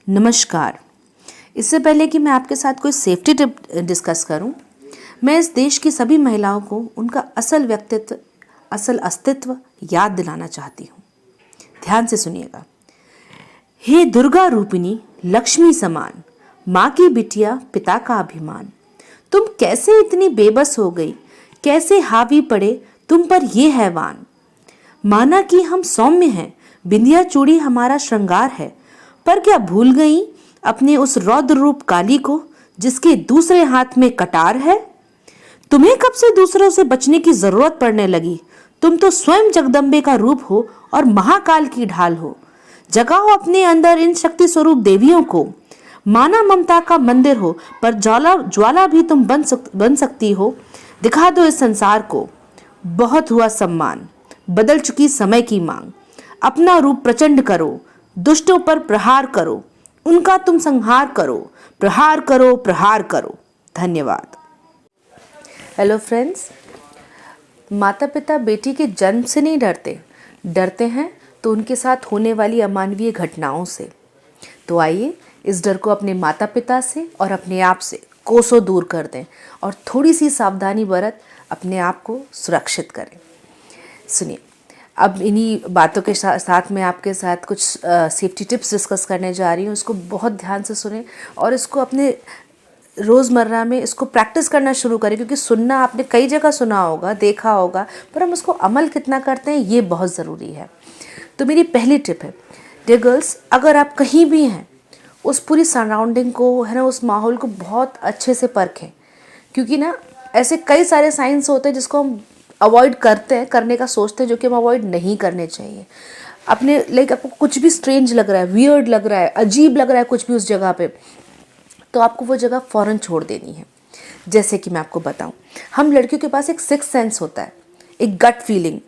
नमस्कार। इससे पहले कि मैं आपके साथ कोई सेफ्टी टिप डिस्कस करूं, मैं इस देश की सभी महिलाओं को उनका असल व्यक्तित्व, असल अस्तित्व याद दिलाना चाहती हूं। ध्यान से सुनिएगा। हे दुर्गा रूपिणी, लक्ष्मी समान, माँ की बिटिया, पिता का अभिमान, तुम कैसे इतनी बेबस हो गई, कैसे हावी पड़े तुम पर ये हैवान। माना कि हम सौम्य हैं, बिंदिया चूड़ी हमारा श्रृंगार है, पर क्या भूल गई अपने उस रौद्र रूप काली को, जिसके दूसरे हाथ में कटार है। तुम्हें कब से दूसरों से बचने की जरूरत पड़ने लगी? तुम तो स्वयं जगदम्बे का रूप हो और महाकाल की ढाल हो। जगाओ अपने अंदर इन शक्ति स्वरूप देवियों को। माना ममता का मंदिर हो, पर ज्वाला ज्वाला भी तुम बन सकती हो। दिखा दो इस संसार को। बहुत हुआ सम्मान, बदल चुकी समय की मांग। अपना रूप प्रचंड करो, दुष्टों पर प्रहार करो, उनका तुम संहार करो, प्रहार करो, प्रहार करो। धन्यवाद। हेलो फ्रेंड्स, माता पिता बेटी के जन्म से नहीं डरते हैं तो उनके साथ होने वाली अमानवीय घटनाओं से। तो आइए इस डर को अपने माता पिता से और अपने आप से कोसों दूर कर दें और थोड़ी सी सावधानी बरत अपने आप को सुरक्षित करें। सुनिए, अब इन्हीं बातों के साथ मैं आपके साथ कुछ सेफ्टी टिप्स डिस्कस करने जा रही हूँ। इसको बहुत ध्यान से सुनें और इसको अपने रोज़मर्रा में इसको प्रैक्टिस करना शुरू करें, क्योंकि सुनना आपने कई जगह सुना होगा, देखा होगा, पर हम उसको अमल कितना करते हैं ये बहुत ज़रूरी है। तो मेरी पहली टिप है, डियर गर्ल्स, अगर आप कहीं भी हैं, उस पूरी सराउंडिंग को, है ना, उस माहौल को बहुत अच्छे से परखें, क्योंकि ना ऐसे कई सारे साइंस होते हैं जिसको हम अवॉइड करने का सोचते हैं, जो कि हम अवॉइड नहीं करने चाहिए। अपने आपको कुछ भी स्ट्रेंज लग रहा है, वियर्ड लग रहा है, अजीब लग रहा है कुछ भी उस जगह पे, तो आपको वो जगह फ़ौरन छोड़ देनी है। जैसे कि मैं आपको बताऊं, हम लड़कियों के पास एक सिक्स सेंस होता है, एक gut feeling.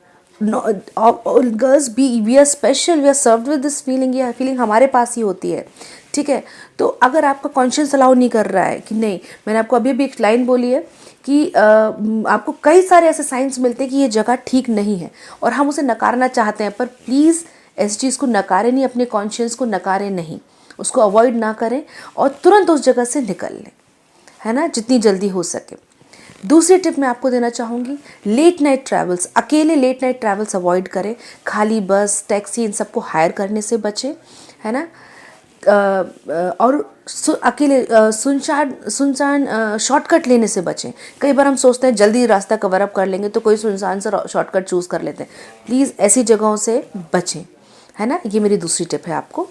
Girls we are special, we are served with this feeling. ये फीलिंग हमारे पास ही होती है, ठीक है। तो अगर आपका कॉन्शियस अलाउ नहीं कर रहा है कि नहीं, मैंने आपको अभी भी एक लाइन बोली है कि आपको कई सारे ऐसे साइंस मिलते हैं कि ये जगह ठीक नहीं है और हम उसे नकारना चाहते हैं, पर प्लीज़ ऐसी चीज़ को नकारें नहीं, अपने कॉन्शियस को नकारें नहीं, उसको अवॉइड ना करें और तुरंत उस जगह से निकल लें, है ना, जितनी जल्दी हो सके। दूसरी टिप मैं आपको देना चाहूँगी, लेट नाइट ट्रैवल्स, अकेले लेट नाइट ट्रैवल्स अवॉइड करें। खाली बस, टैक्सी, इन सबको हायर करने से बचें, है ना। और अकेले सुनसान शॉर्टकट लेने से बचें। कई बार हम सोचते हैं जल्दी रास्ता कवर अप कर लेंगे तो कोई सुनसान सा शॉर्टकट चूज़ कर लेते हैं। प्लीज़ ऐसी जगहों से बचें, है ना। ये मेरी दूसरी टिप है आपको।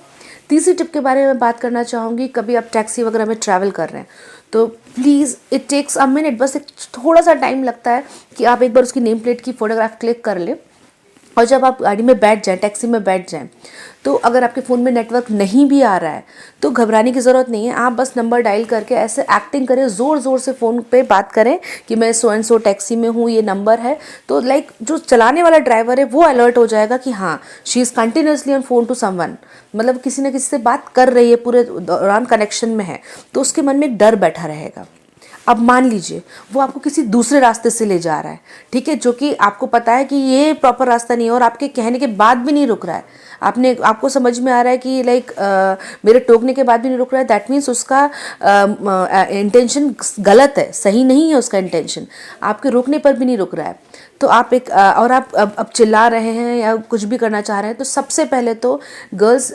तीसरी टिप के बारे में बात करना चाहूँगी, कभी आप टैक्सी वगैरह में ट्रैवल कर रहे हैं तो please, it takes a minute, बस एक थोड़ा सा टाइम लगता है कि आप एक बार उसकी नेम प्लेट की फ़ोटोग्राफ क्लिक कर लें और जब आप गाड़ी में बैठ जाएं, टैक्सी में बैठ जाएं, तो अगर आपके फ़ोन में नेटवर्क नहीं भी आ रहा है तो घबराने की ज़रूरत नहीं है। आप बस नंबर डायल करके ऐसे एक्टिंग करें, ज़ोर ज़ोर से फ़ोन पे बात करें कि मैं सो एंड सो टैक्सी में हूँ, ये नंबर है। तो जो चलाने वाला ड्राइवर है वो अलर्ट हो जाएगा कि हाँ, she is continuously on phone to someone, मतलब किसी न किसी से बात कर रही है, पूरे दौरान कनेक्शन में है, तो उसके मन में एक डर बैठा रहेगा। अब मान लीजिए वो आपको किसी दूसरे रास्ते से ले जा रहा है, ठीक है, जो कि आपको पता है कि ये प्रॉपर रास्ता नहीं है और आपके कहने के बाद भी नहीं रुक रहा है, आपको समझ में आ रहा है कि मेरे टोकने के बाद भी नहीं रुक रहा है, दैट मीन्स उसका इंटेंशन गलत है, सही नहीं है उसका इंटेंशन, आपके रोकने पर भी नहीं रुक रहा है। तो आप और आप अब चिल्ला रहे हैं या कुछ भी करना चाह रहे हैं, तो सबसे पहले तो गर्ल्स,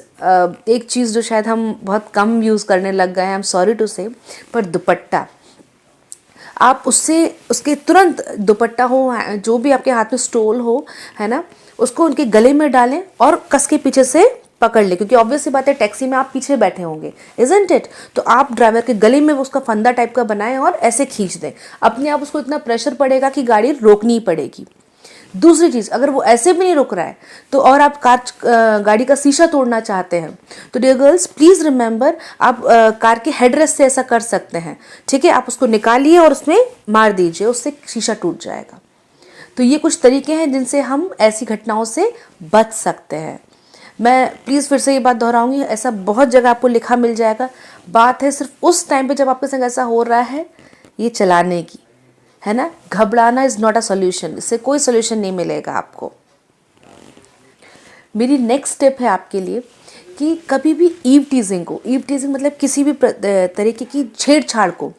एक चीज़ जो शायद हम बहुत कम यूज़ करने लग गए हैं, आई एम सॉरी टू से, पर दुपट्टा। आप उसके तुरंत दुपट्टा हो, जो भी आपके हाथ में स्टोल हो, है ना, उसको उनके गले में डालें और कस के पीछे से पकड़ ले, क्योंकि ऑब्वियस सी बात है टैक्सी में आप पीछे बैठे होंगे, इजंट इट। तो आप ड्राइवर के गले में उसका फंदा टाइप का बनाएं और ऐसे खींच दें, अपने आप उसको इतना प्रेशर पड़ेगा कि गाड़ी रोकनी पड़ेगी। दूसरी चीज़, अगर वो ऐसे भी नहीं रुक रहा है तो और आप गाड़ी का शीशा तोड़ना चाहते हैं तो डियर गर्ल्स प्लीज़ रिमेंबर, आप कार के हेडरेस्ट से ऐसा कर सकते हैं, ठीक है। आप उसको निकालिए और उसमें मार दीजिए, उससे शीशा टूट जाएगा। तो ये कुछ तरीके हैं जिनसे हम ऐसी घटनाओं से बच सकते हैं। मैं प्लीज़ फिर से ये बात दोहराऊंगी, ऐसा बहुत जगह आपको लिखा मिल जाएगा। बात है सिर्फ उस टाइम पे जब आपके संग ऐसा हो रहा है ये चलाने की, है ना। घबराना इज़ नॉट अ सोल्यूशन, इससे कोई सोल्यूशन नहीं मिलेगा आपको। मेरी नेक्स्ट स्टेप है आपके लिए कि कभी भी ईव टीजिंग मतलब किसी भी तरीके की छेड़छाड़ को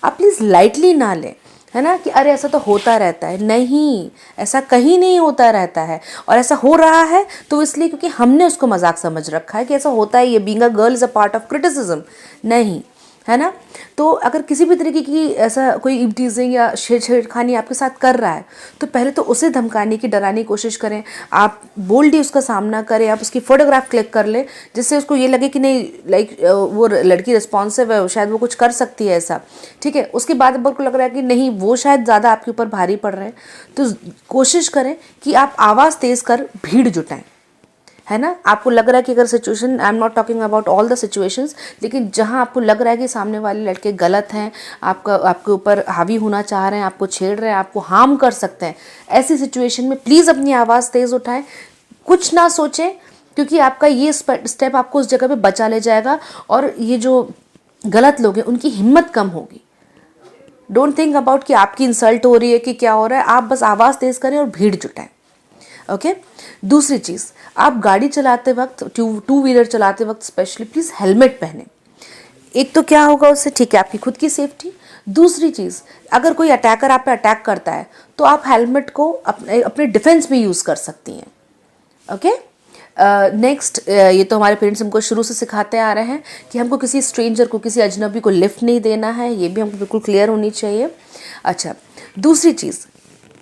आप प्लीज़ लाइटली ना लें, है ना, कि अरे ऐसा तो होता रहता है। नहीं, ऐसा कहीं नहीं होता रहता है। और ऐसा हो रहा है तो इसलिए क्योंकि हमने उसको मजाक समझ रखा है कि ऐसा होता है, ये being a girl is a part of criticism. नहीं, है ना। तो अगर किसी भी तरीके की ऐसा कोई टीजिंग या छेड़खानी आपके साथ कर रहा है तो पहले तो उसे धमकाने की, डराने की कोशिश करें। आप बोल्डली उसका सामना करें, आप उसकी फ़ोटोग्राफ क्लिक कर लें जिससे उसको ये लगे कि नहीं, लाइक वो लड़की रिस्पॉन्सिव है, शायद वो कुछ कर सकती है ऐसा, ठीक है। उसके बाद अब को लग रहा है कि नहीं, वो शायद ज़्यादा आपके ऊपर भारी पड़ रहे हैं, तो कोशिश करें कि आप आवाज़ तेज़ कर भीड़ जुटाएं, है ना। आपको लग रहा है कि अगर situation, I am not talking about all the situations, लेकिन जहां आपको लग रहा है कि सामने वाले लड़के गलत हैं, आपके ऊपर हावी होना चाह रहे हैं, आपको छेड़ रहे हैं, आपको हार्म कर सकते हैं, ऐसी सिचुएशन में प्लीज़ अपनी आवाज़ तेज़ उठाएं, कुछ ना सोचें, क्योंकि आपका ये स्टेप आपको उस जगह पे बचा ले जाएगा और ये जो गलत लोग हैं उनकी हिम्मत कम होगी। डोंट थिंक अबाउट कि आपकी इंसल्ट हो रही है कि क्या हो रहा है, आप बस आवाज़ तेज़ करें और भीड़ जुटाएं। ओके। दूसरी चीज़, आप गाड़ी चलाते वक्त, टू व्हीलर चलाते वक्त स्पेशली प्लीज़ हेलमेट पहने। एक तो क्या होगा उससे, ठीक है, आपकी खुद की सेफ्टी। दूसरी चीज़, अगर कोई अटैकर आप पे अटैक करता है तो आप हेलमेट को अपने डिफेंस में यूज़ कर सकती हैं। ओके। नेक्स्ट, ये तो हमारे पेरेंट्स हमको शुरू से सिखाते आ रहे हैं कि हमको किसी स्ट्रेंजर को, किसी अजनबी को लिफ्ट नहीं देना है, ये भी हमको बिल्कुल क्लियर होनी चाहिए। अच्छा, दूसरी चीज़,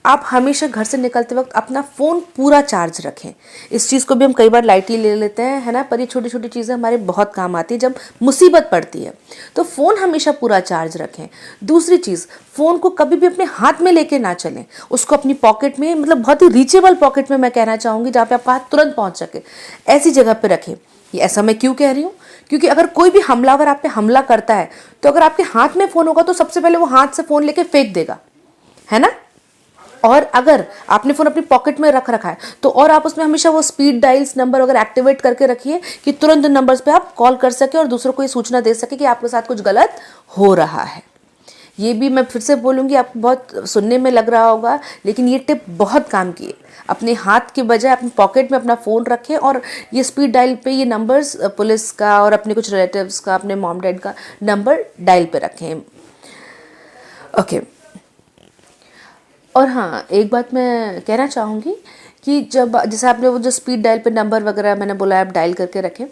आप हमेशा घर से निकलते वक्त अपना फ़ोन पूरा चार्ज रखें। इस चीज़ को भी हम कई बार लाइटली ले लेते हैं, है ना, पर ये छोटी छोटी चीज़ें हमारे बहुत काम आती है जब मुसीबत पड़ती है। तो फ़ोन हमेशा पूरा चार्ज रखें। दूसरी चीज़, फ़ोन को कभी भी अपने हाथ में लेके ना चलें, उसको अपनी पॉकेट में, मतलब बहुत ही रीचेबल पॉकेट में मैं कहना चाहूँगी, जहाँ पे आपका हाथ तुरंत पहुँच सके, ऐसी जगह पर रखें। ये ऐसा मैं क्यों कह रही हूँ, क्योंकि अगर कोई भी हमलावर आप पे हमला करता है तो अगर आपके हाथ में फ़ोन होगा तो सबसे पहले वो हाथ से फ़ोन लेके फेंक देगा, है ना। और अगर आपने फ़ोन अपनी पॉकेट में रख रखा है तो और आप उसमें हमेशा वो स्पीड डायल्स नंबर अगर एक्टिवेट करके रखिए कि तुरंत उन नंबर्स पे आप कॉल कर सके और दूसरों को ये सूचना दे सके कि आपके साथ कुछ गलत हो रहा है। ये भी मैं फिर से बोलूँगी, आपको बहुत सुनने में लग रहा होगा, लेकिन ये टिप बहुत काम की है। अपने हाथ के बजाय अपनी पॉकेट में अपना फ़ोन रखें और ये स्पीड डायल पे ये नंबर्स पुलिस का और अपने कुछ रिलेटिव्स का, अपने मॉम डैड का नंबर डायल पे रखें। ओके। और हाँ, एक बात मैं कहना चाहूँगी कि जब, जैसे आपने वो जो स्पीड डायल पे नंबर वगैरह मैंने बोला आप डायल करके रखें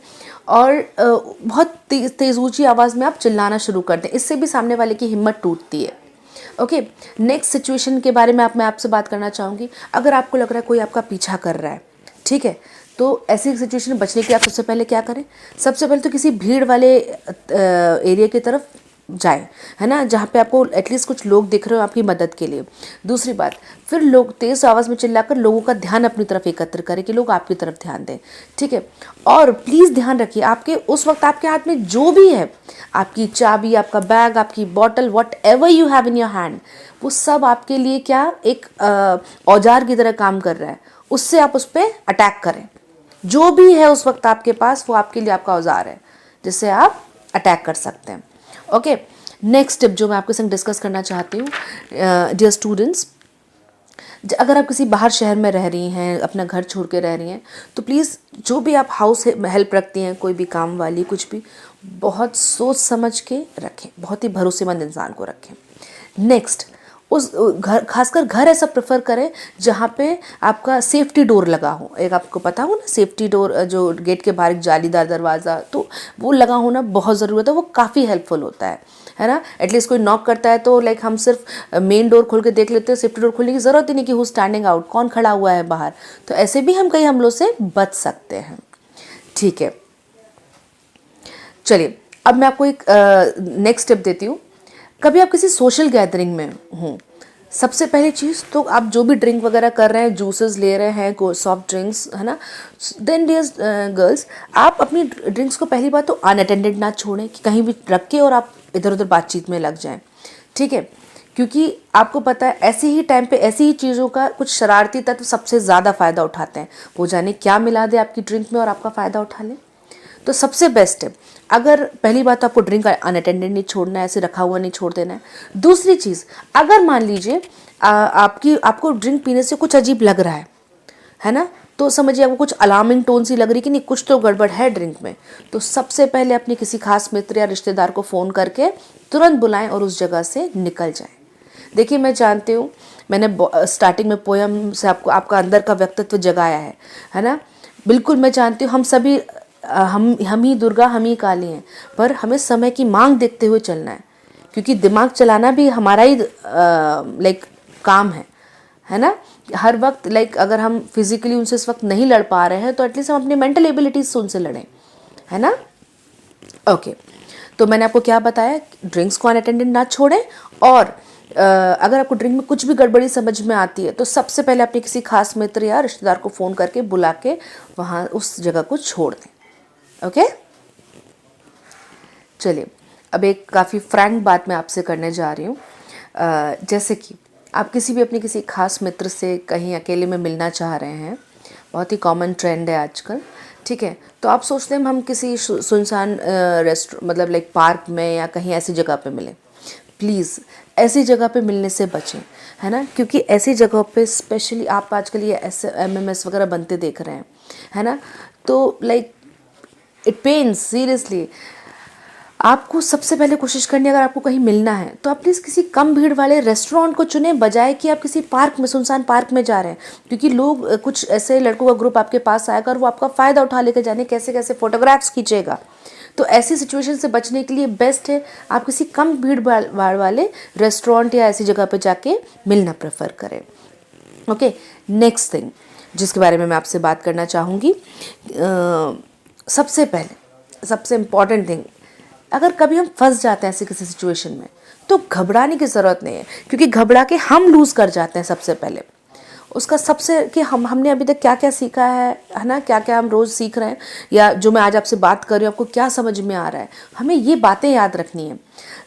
और बहुत तेज़ ऊँची आवाज़ में आप चिल्लाना शुरू कर दें, इससे भी सामने वाले की हिम्मत टूटती है। ओके। नेक्स्ट सिचुएशन के बारे में मैं आपसे बात करना चाहूँगी। अगर आपको लग रहा है कोई आपका पीछा कर रहा है, ठीक है, तो ऐसी सिचुएशन में बचने के लिए आप सबसे पहले क्या करें, सबसे पहले तो किसी भीड़ वाले एरिया की तरफ जाए, है ना, जहाँ पे आपको एटलीस्ट कुछ लोग दिख रहे हो आपकी मदद के लिए। दूसरी बात, फिर लोग तेज़ आवाज़ में चिल्लाकर लोगों का ध्यान अपनी तरफ एकत्र करें कि लोग आपकी तरफ ध्यान दें, ठीक है। और प्लीज़ ध्यान रखिए, आपके उस वक्त आपके हाथ में जो भी है, आपकी चाबी, आपका बैग, आपकी bottle, what ever you have in your hand, वो सब आपके लिए क्या एक औजार की तरह काम कर रहा है। उससे आप उस पर अटैक करें। जो भी है उस वक्त आपके पास, वो आपके लिए आपका औजार है जिससे आप अटैक कर सकते हैं। ओके। नेक्स्ट टिप जो मैं आपके संग डिस्कस करना चाहती हूँ, डियर स्टूडेंट्स, अगर आप किसी बाहर शहर में रह रही हैं, अपना घर छोड़ के रह रही हैं, तो प्लीज़ जो भी आप हाउस हेल्प रखती हैं, कोई भी काम वाली, कुछ भी, बहुत सोच समझ के रखें, बहुत ही भरोसेमंद इंसान को रखें। नेक्स्ट, उस घर, खासकर घर ऐसा प्रेफर करें जहाँ पे आपका सेफ्टी डोर लगा हो। एक आपको पता हो ना, सेफ्टी डोर, जो गेट के बाहर एक जालीदार दरवाज़ा, तो वो लगा होना बहुत ज़रूरी होता है, वो काफ़ी हेल्पफुल होता है ना। एटलीस्ट कोई नॉक करता है तो लाइक हम सिर्फ मेन डोर खोल के देख लेते हैं, सेफ्टी डोर खोलने की ज़रूरत ही नहीं कि हु स्टैंडिंग आउट, कौन खड़ा हुआ है बाहर। तो ऐसे भी हम कई हमलों से बच सकते हैं, ठीक है। चलिए, अब मैं आपको एक नेक्स्ट टिप देती हूँ। कभी आप किसी सोशल गैदरिंग में हों, सबसे पहली चीज़ तो आप जो भी ड्रिंक वगैरह कर रहे हैं, जूसेस ले रहे हैं, को सॉफ्ट ड्रिंक्स, है ना, देन डियर्स गर्ल्स, आप अपनी ड्रिंक्स को पहली बात तो अनअटेंडेड ना छोड़ें कि कहीं भी रख के और आप इधर उधर बातचीत में लग जाएं, ठीक है। क्योंकि आपको पता है ऐसे ही टाइम पे ऐसी ही चीज़ों का कुछ शरारती तत्व सबसे ज़्यादा फ़ायदा उठाते हैं। वो जाने क्या मिला दे आपकी ड्रिंक में और आपका फ़ायदा उठा लें। तो सबसे बेस्ट है, अगर पहली बात तो आपको ड्रिंक अनअटेंडेड नहीं छोड़ना है, ऐसे रखा हुआ नहीं छोड़ देना है। दूसरी चीज़, अगर मान लीजिए आपको ड्रिंक पीने से कुछ अजीब लग रहा है ना, तो समझिए आपको कुछ अलार्मिंग टोन सी लग रही कि नहीं कुछ तो गड़बड़ है ड्रिंक में, तो सबसे पहले अपने किसी खास मित्र या रिश्तेदार को फ़ोन करके तुरंत बुलाएं और उस जगह से निकल जाएं। देखिए मैं जानती हूँ, मैंने स्टार्टिंग में पोयम से आपको आपका अंदर का व्यक्तित्व जगाया है ना। बिल्कुल मैं जानती हूँ हम सभी हम ही दुर्गा हम ही काली हैं, पर हमें समय की मांग देखते हुए चलना है, क्योंकि दिमाग चलाना भी हमारा ही लाइक काम है ना। हर वक्त लाइक अगर हम फिजिकली उनसे इस वक्त नहीं लड़ पा रहे हैं तो एटलीस्ट हम अपनी मेंटल एबिलिटीज से उनसे लड़ें, है ना। ओके, तो मैंने आपको क्या बताया, ड्रिंक्स को अनअटेंडेड ना छोड़ें, और अगर आपको ड्रिंक में कुछ भी गड़बड़ी समझ में आती है तो सबसे पहले अपने किसी खास मित्र या रिश्तेदार को फ़ोन करके बुला के वहाँ उस जगह को छोड़ दें। ओके, चलिए अब एक काफ़ी फ्रैंक बात मैं आपसे करने जा रही हूँ। जैसे कि आप किसी भी अपने किसी खास मित्र से कहीं अकेले में मिलना चाह रहे हैं, बहुत ही कॉमन ट्रेंड है आजकल, ठीक है। तो आप सोचते हैं हम किसी सुनसान मतलब लाइक पार्क में या कहीं ऐसी जगह पे मिलें। प्लीज़ ऐसी जगह पे मिलने से बचें, है ना, क्योंकि ऐसी जगहों पे स्पेशली आप आजकल ये ऐसे MMS वगैरह बनते देख रहे हैं, है ना। तो लाइक इट पेन्स सीरियसली। आपको सबसे पहले कोशिश करनी है, अगर आपको कहीं मिलना है तो आप प्लीज़ किसी कम भीड़ वाले रेस्टोरेंट को चुनें, बजाय कि आप किसी पार्क में, सुनसान पार्क में जा रहे हैं, क्योंकि लोग कुछ ऐसे लड़कों का ग्रुप आपके पास आएगा और वो आपका फ़ायदा उठा लेकर जाने कैसे कैसे फोटोग्राफ्स खींचेगा। तो ऐसी सिचुएशन से बचने के लिए बेस्ट है आप किसी कम भीड़ भाड़ वाले रेस्टोरेंट या ऐसी जगह पे जाके मिलना प्रेफर करें। ओके, नेक्स्ट थिंग जिसके बारे में मैं आपसे बात करना चाहूँगी, सबसे पहले सबसे इम्पॉर्टेंट थिंग, अगर कभी हम फंस जाते हैं ऐसी किसी सिचुएशन में तो घबराने की ज़रूरत नहीं है, क्योंकि घबरा के हम लूज़ कर जाते हैं सबसे पहले। उसका सबसे कि हमने अभी तक क्या क्या सीखा है ना, क्या क्या हम रोज़ सीख रहे हैं, या जो मैं आज आपसे बात कर रही हूँ आपको क्या समझ में आ रहा है, हमें ये बातें याद रखनी है।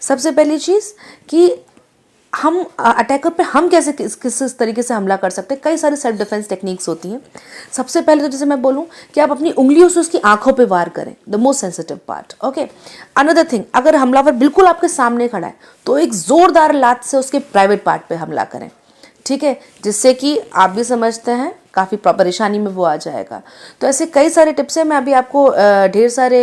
सबसे पहली चीज़ कि हम अटैकर पे हम कैसे किस तरीके से हमला कर सकते हैं। कई सारी सेल्फ डिफेंस टेक्निक्स होती हैं। सबसे पहले तो जैसे मैं बोलूँ कि आप अपनी उंगलियों से उसकी आंखों पे वार करें, the most sensitive part. Okay, another thing, अगर हमलावर बिल्कुल आपके सामने खड़ा है तो एक ज़ोरदार लात से उसके प्राइवेट पार्ट पे हमला करें, ठीक है, जिससे कि आप भी समझते हैं काफ़ी परेशानी में वो आ जाएगा। तो ऐसे कई सारे टिप्स हैं। मैं अभी आपको ढेर सारे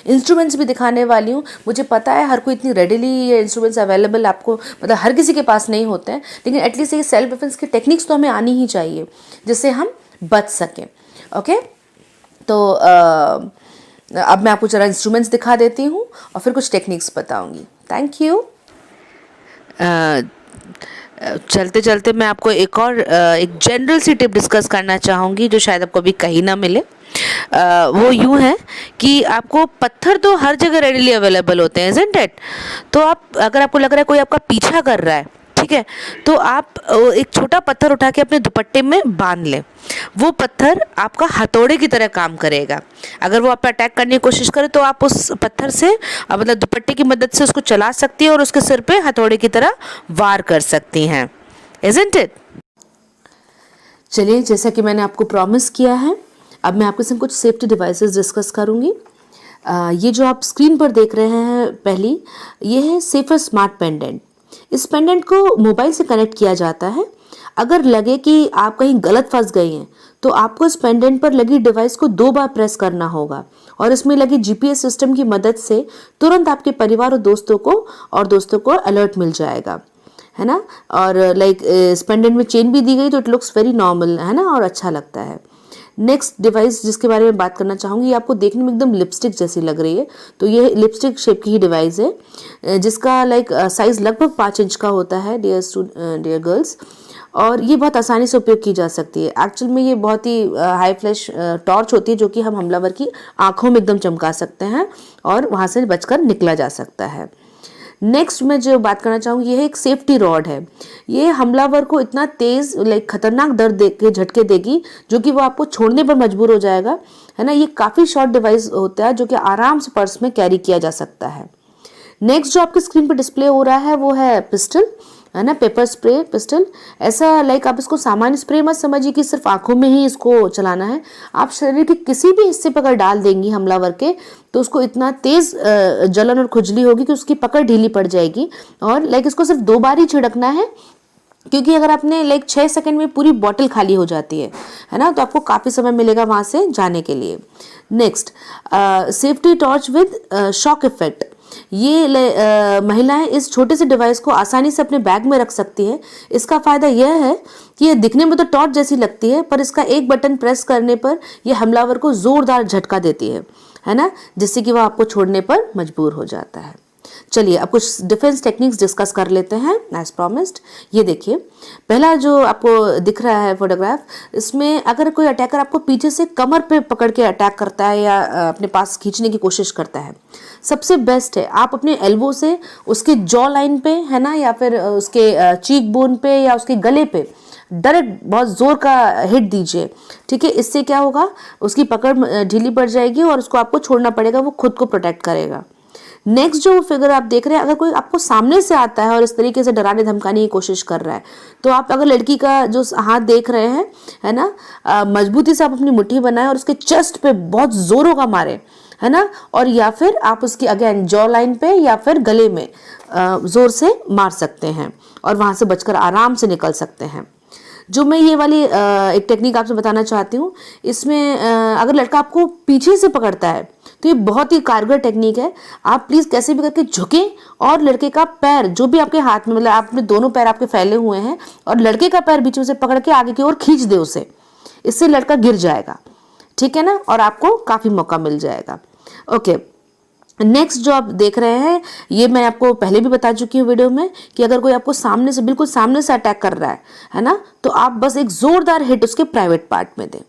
इंस्ट्रूमेंट्स भी दिखाने वाली हूँ। मुझे पता है हर कोई इतनी रेडिली ये इंस्ट्रूमेंट्स अवेलेबल आपको, मतलब हर किसी के पास नहीं होते हैं, लेकिन एटलीस्ट ये सेल्फ डिफेंस की टेक्निक्स तो हमें आनी ही चाहिए जिससे हम बच सकें। ओके, तो अब मैं आपको जरा इंस्ट्रूमेंट्स दिखा देती हूँ और फिर कुछ टेक्निक्स बताऊँगी। Thank you. चलते चलते मैं आपको एक जनरल सी टिप डिस्कस करना चाहूँगी जो शायद आपको अभी कहीं ना मिले। वो यूँ है कि आपको पत्थर तो हर जगह रेडिली अवेलेबल होते हैं, इज़न्ट इट। तो आप अगर आपको लग रहा है कोई आपका पीछा कर रहा है, ठीक है, तो आप एक छोटा पत्थर उठा के अपने दुपट्टे में बांध लें। वो पत्थर आपका हथौड़े की तरह काम करेगा। अगर वो आप पे अटैक करने की कोशिश करे तो आप उस पत्थर से मतलब दुपट्टे की मदद से उसको चला सकती हैं और उसके सिर पे हथौड़े की तरह वार कर सकती हैं, इज़न्ट इट। चलिए, जैसा कि मैंने आपको प्रॉमिस किया है, अब मैं आपके साथ कुछ सेफ्टी डिवाइसेस डिस्कस करूँगी। ये जो आप स्क्रीन पर देख रहे हैं पहली, ये है सेफर स्मार्ट पेंडेंट। इस पेंडेंट को मोबाइल से कनेक्ट किया जाता है। अगर लगे कि आप कहीं गलत फंस गई हैं तो आपको इस पेंडेंट पर लगी डिवाइस को 2 बार प्रेस करना होगा और इसमें लगी GPS सिस्टम की मदद से तुरंत आपके परिवार और दोस्तों को अलर्ट मिल जाएगा, है ना। और लाइक इस पेंडेंट में चेन भी दी गई तो इट लुक्स वेरी नॉर्मल, है ना, और अच्छा लगता है। नेक्स्ट डिवाइस जिसके बारे में बात करना चाहूँगी, ये आपको देखने में एकदम लिपस्टिक जैसी लग रही है। तो ये लिपस्टिक शेप की ही डिवाइस है जिसका लाइक साइज़ लगभग 5 इंच का होता है, डियर गर्ल्स, और ये बहुत आसानी से उपयोग की जा सकती है। एक्चुअल में ये बहुत ही हाई फ्लैश टॉर्च होती है जो कि हम हमलावर की आंखों में एकदम चमका सकते हैं और वहाँ से बचकर निकला जा सकता है। नेक्स्ट मैं जो बात करना चाहूँगी, ये एक सेफ्टी रॉड है। ये हमलावर को इतना तेज़ लाइक खतरनाक दर्द दे के झटके देगी जो कि वो आपको छोड़ने पर मजबूर हो जाएगा, है ना। ये काफ़ी शॉर्ट डिवाइस होता है जो कि आराम से पर्स में कैरी किया जा सकता है। नेक्स्ट जो आपकी स्क्रीन पर डिस्प्ले हो रहा है वो है पिस्टल, है ना, पेपर स्प्रे पिस्टल। ऐसा लाइक आप इसको सामान्य स्प्रे मत समझिए कि सिर्फ आंखों में ही इसको चलाना है। आप शरीर के किसी भी हिस्से पर अगर डाल देंगी हमलावर के तो उसको इतना तेज़ जलन और खुजली होगी कि उसकी पकड़ ढीली पड़ जाएगी। और लाइक इसको सिर्फ 2 बार ही छिड़कना है क्योंकि अगर आपने लाइक 6 सेकंड में पूरी बॉटल खाली हो जाती है ना, तो आपको काफ़ी समय मिलेगा वहाँ से जाने के लिए। Next, safety torch with shock effect. ये महिलाएं इस छोटे से डिवाइस को आसानी से अपने बैग में रख सकती है। इसका फ़ायदा यह है कि ये दिखने में तो टॉर्च जैसी लगती है, पर इसका एक बटन प्रेस करने पर यह हमलावर को ज़ोरदार झटका देती है ना, जिससे कि वह आपको छोड़ने पर मजबूर हो जाता है। चलिए अब कुछ डिफेंस टेक्निक्स डिस्कस कर लेते हैं एज प्रॉमिस्ड। ये देखिए, पहला जो आपको दिख रहा है फोटोग्राफ, इसमें अगर कोई अटैकर आपको पीछे से कमर पे पकड़ के अटैक करता है या अपने पास खींचने की कोशिश करता है, सबसे बेस्ट है आप अपने एल्बो से उसके जॉ लाइन पे, है ना, या फिर उसके चीक बोन पे या उसके गले पे डायरेक्ट बहुत जोर का हिट दीजिए। ठीक है, इससे क्या होगा, उसकी पकड़ ढीली पड़ जाएगी और उसको आपको छोड़ना पड़ेगा, वो खुद को प्रोटेक्ट करेगा। नेक्स्ट जो फिगर आप देख रहे हैं, अगर कोई आपको सामने से आता है और इस तरीके से डराने धमकाने की कोशिश कर रहा है, तो आप अगर लड़की का जो हाथ देख रहे हैं, है ना, मजबूती से आप अपनी मुट्ठी बनाएं और उसके चेस्ट पे बहुत जोरों का मारे, है ना, और या फिर आप उसकी अगेन जॉ लाइन पे या फिर गले में जोर से मार सकते हैं और वहां से बचकर आराम से निकल सकते हैं। जो मैं ये वाली एक टेक्निक आपसे बताना चाहती हूँ, इसमें अगर लड़का आपको पीछे से पकड़ता है तो ये बहुत ही कारगर टेक्निक है। आप प्लीज़ कैसे भी करके झुकें और लड़के का पैर जो भी आपके हाथ में, मतलब आपने दोनों पैर आपके फैले हुए हैं, और लड़के का पैर बीच में से पकड़ के आगे की ओर खींच दे उसे, इससे लड़का गिर जाएगा। ठीक है ना, और आपको काफ़ी मौका मिल जाएगा। ओके, नेक्स्ट जो आप देख रहे हैं, ये मैं आपको पहले भी बता चुकी हूँ वीडियो में कि अगर कोई आपको सामने से, बिल्कुल सामने से अटैक कर रहा है ना, तो आप बस एक जोरदार हिट उसके प्राइवेट पार्ट में दें।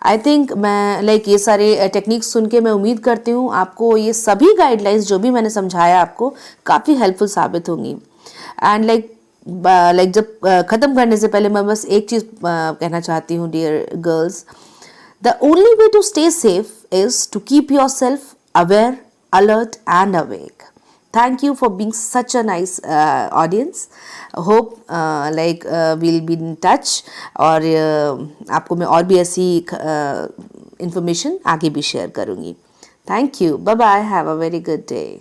आई थिंक मैं लाइक ये सारे टेक्निक्स सुन के मैं उम्मीद करती हूँ आपको ये सभी गाइडलाइंस जो भी मैंने समझाया आपको काफ़ी हेल्पफुल साबित होंगी। एंड लाइक जब ख़त्म करने से पहले मैं बस एक चीज़ कहना चाहती हूँ, dear girls, the only way to stay safe is to keep yourself aware, alert and awake. Thank you for being such a nice audience. Hope we'll be in touch, और आपको मैं और भी ऐसी information आगे भी share करूँगी. Thank you. Bye bye. Have a very good day.